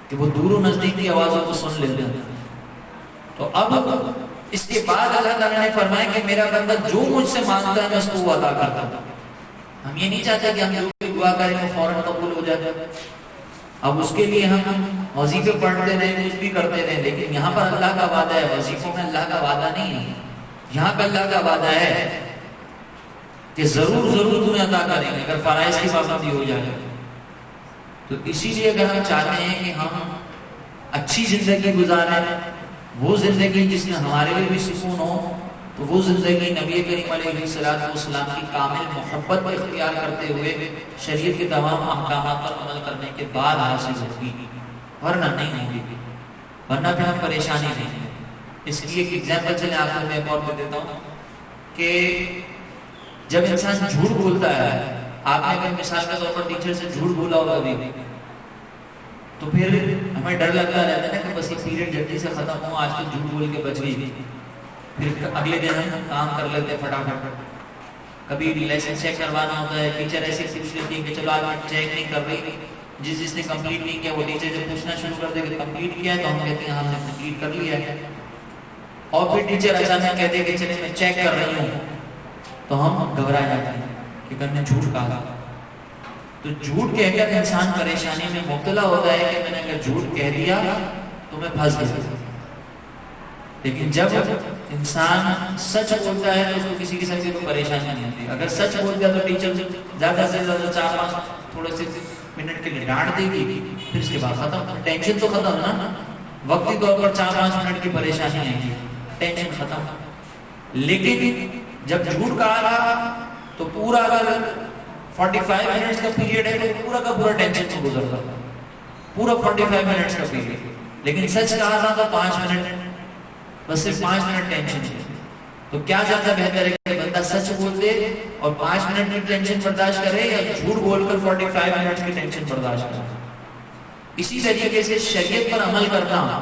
کہ وہ دور و نزدیک کی آوازوں کو سن لیتے ہیں۔ تو اب اس کے بعد اللہ تعالیٰ نے فرمایا کہ میرا بندہ جو مجھ سے مانگتا ہے میں اس کو وہ عطا کرتا ہوں۔ ہم یہ نہیں چاہتے کہ ہم جو بھی دعا کریں وہ فوراً قبول ہو جائے، اب اس کے لیے ہم وظیفے پڑھتے رہیں، کچھ بھی کرتے رہیں، لیکن یہاں پر اللہ کا وعدہ ہے، وظیفوں میں اللہ کا وعدہ نہیں ہے، یہاں پہ اللہ کا وعدہ ہے کہ ضرور ضرور تمہیں عطا کریں گے اگر فرائض کی پابندی ہو جائے۔ تو اسی لیے اگر ہم چاہتے ہیں کہ ہم اچھی زندگی گزاریں، وہ زندگی جس میں ہمارے لیے بھی سکون ہو، تو وہ زندگی نبی کریم علیہ السلام کی کامل محبت اختیار کرتے ہوئے شریعت کے تمام احکامات پر عمل کرنے کے بعد حاصل ہوگی، ورنہ نہیں ہوگی، ورنہ پھر ہم پریشانی نہیں ہیں۔ اس لیے ایک ایگزامپل چلیں آپ کو میں ایک اور پہ دیتا ہوں کہ جب انسان جھوٹ بولتا ہے، آپ نے اگر مثال کے طور پر ٹیچر سے جھوٹ بولا ہوگا بھی، تو پھر ہمیں ڈر لگتا رہتا ہے کہ بس یہ پیریڈ جلدی سے ختم ہو، آج تو جھوٹ بول کے بچ گئی، پھر اگلے دن ہم کام کر لیتے ہیں فٹافٹ۔ کبھی لیسن چیک کروانا ہوتا ہے، ٹیچر ایسے پوچھ لیتی ہے کہ چلو آج چیک نہیں کر رہی، جس نے کمپلیٹ نہیں کیا وہ ٹیچر جب پوچھنا شروع کر دے کہ کمپلیٹ کیا ہے تو ہم کہتے ہیں ہم نے کمپلیٹ کر لیا ہے، اور پھر ٹیچر اچانک کہتے ہیں کہ چلے میں چیک کر رہی ہوں، تو ہم گھبرا جاتے ہیں کہ میں نے جھوٹ کہا۔ تو جھوٹ کہہ کر انسان پریشانی میں مبتلا ہوتا ہے کہ میں نے اگر جھوٹ کہہ دیا تو میں پھنس گیا، لیکن جب انسان سچ بولتا ہے تو اس کو کسی قسم کی کوئی پریشانی نہیں ہوتی۔ اگر سچ بول دیا تو ٹیچر زیادہ سے زیادہ 4-5 تھوڑے سے منٹ کے لیے ڈانٹ دے گی، پھر اس کے بعد ختم، ٹینشن تو ختم نا، وقتی طور پر 4-5 منٹ کی پریشانی آئے گی، ٹینشن ختم۔ لیکن جب جھوٹ کہا رہا تو پورا اگر 45 منٹس کا پیریڈ ہے تو پورا کا پورا ٹینشن سے گزرتا، پورا 45 منٹس کا پیریڈ، لیکن سچ کہا رہا تو 5 منٹ، بس صرف 5 منٹ ٹینشن ہے۔ تو کیا زیادہ بہتر ہے کہ بندہ سچ بول دے اور 5 منٹ کی ٹینشن برداشت کرے، یا جھوٹ بول کر 45 منٹ کی ٹینشن برداشت کرے؟ اسی طریقے سے شریعت پر عمل کرنا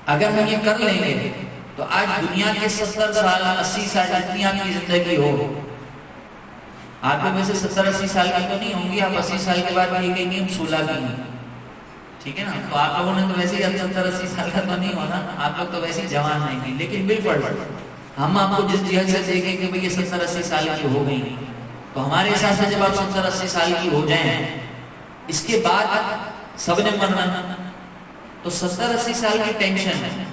اگر ہم یہ کر لیں گے تو آج دنیا کے 70 سال 80 سال جتنی آپ کی زندگی ہو، آپ میں سے 70-80 سال کی تو نہیں ہوں گی، آپ 80 سال کے بعد یہ کہیں گے ہم 16 کی ہیں، ٹھیک ہے نا؟ تو آپ لوگوں نے تو ویسے ہی 70-80 سال کا تو نہیں ہونا، آپ لوگ تو ویسے ہی جوان نہیں ہیں، لیکن بالکل ہم آپ کو جس جہت سے دیکھیں کہ بھئی یہ 70-80 سال کی ہو گئی، تو ہمارے حساب سے جب آپ 70-80 سال کی ہو جائیں، اس کے بعد سب نے مرنا، تو 70-80 سال کی ٹینشن ہے،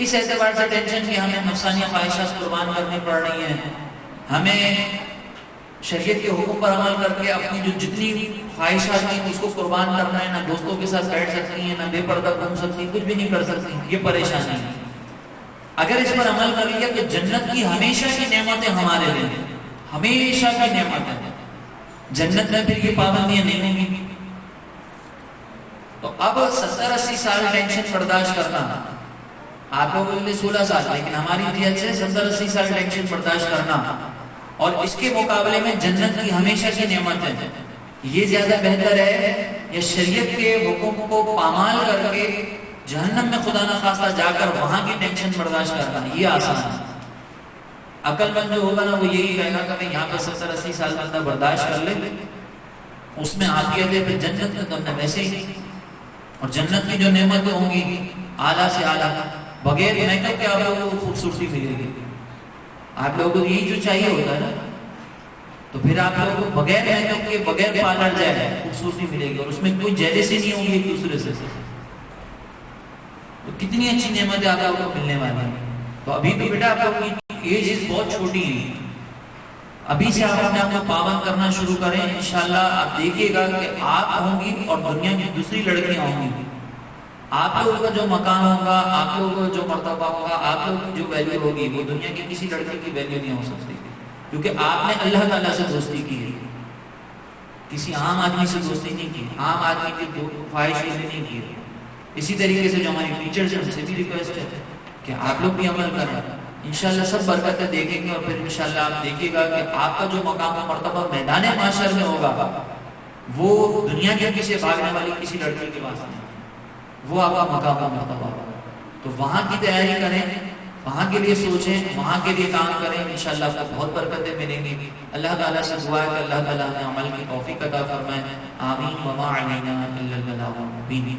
اس اعتبار سے ٹینشن کہ ہمیں نفسانی خواہشات قربان کرنی پڑ رہی ہیں، ہمیں شریعت کے حکم پر عمل کر کے اپنی جو جتنی خواہشات ہیں اس کو قربان کرنا ہے، نہ دوستوں کے ساتھ بیٹھ سکتی ہیں، نہ بے پردہ گھوم سکتی، کچھ بھی نہیں کر سکتی، یہ پریشانی ہے۔ اگر اس پر عمل کر لیا تو جنت کی ہمیشہ کی نعمتیں ہمارے لیے، ہمیشہ کی نعمتیں، جنت میں پھر یہ پابندیاں نہیں ہوں گی، تو اب 70-80 سال ٹینشن برداشت کرنا، آپ لوگوں کے لیے 16 سال، لیکن ہماری نیت سے 70-80 سال ٹینشن برداشت کرنا، اور اس کے مقابلے میں جنت کی ہمیشہ کی نعمت ہے، یہ زیادہ بہتر ہے یا شریعت کے حکم کو پامال کر کے جہنم میں خدا نہ خواستہ جا کر وہاں کی ٹینشن برداشت کرنا؟ یہ آسان ہے۔ عقل مند جو ہوگا نا وہ یہی کہے گا کہ میں یہاں پہ 70-80 سال بندہ برداشت کر لے، اس میں عافیت ہے، پھر جنت میں تو ہم نے ویسے ہی، اور جنت کی جو نعمتیں ہوں گی اعلیٰ سے اعلیٰ، بغیر میک اپ کے آپ لوگوں کو خوبصورتی ملے گی۔ آپ لوگوں کو یہی جو چاہیے ہوتا ہے نا، تو پھر آپ لوگوں کو بغیر میک اپ کے، بغیر پارلر جائے خوبصورتی ملے گی، اور اس میں کوئی جیلسی نہیں ہوگی ایک دوسرے سے۔ تو کتنی اچھی نعمتیں آپ لوگوں کو ملنے والی ہیں۔ تو ابھی تو بیٹا آپ لوگوں کی ایج بہت چھوٹی ہے، ابھی سے آپ اپنے آپ کو پابند کرنا شروع کریں، انشاءاللہ آپ دیکھیے گا کہ آپ ہوں گی اور دنیا کی دوسری لڑکیاں ہوں گی، آپ لوگوں کا جو مقام ہوگا، آپ لوگوں کا جو مرتبہ ہوگا، آپ لوگوں کی جو ویلیو ہوگی، وہ دنیا کی کسی لڑکی کی ویلیو نہیں ہو سکتی، کیونکہ آپ نے اللہ تعالیٰ سے دوستی کی ہے، کسی عام آدمی سے دوستی نہیں کی، عام آدمی کی خواہش سے نہیں کی۔ اسی طریقے سے جو ہماری ٹیچرز ہیں ان سے بھی ریکویسٹ ہے کہ آپ لوگ بھی عمل کریں، انشاءاللہ سب برکتیں دیکھیں گے، اور پھر انشاءاللہ آپ دیکھیے گا کہ آپ کا جو مقام و مرتبہ میدان معاشر میں ہوگا وہ دنیا کے پیچھے بھاگنے والی کسی لڑکی کے پاس نہیں، وہ آپ کا مقام و مرتبہ ہوگا۔ تو وہاں کی تیاری کریں، وہاں کے لیے سوچیں، وہاں کے لیے کام کریں، انشاءاللہ آپ کو بہت برکتیں ملیں گی۔ اللہ تعالیٰ سے دعا ہے کہ اللہ تعالیٰ ہمیں عمل کی توفیق عطا فرمائے، آمین۔ وما علینا الا البلاغ المبین۔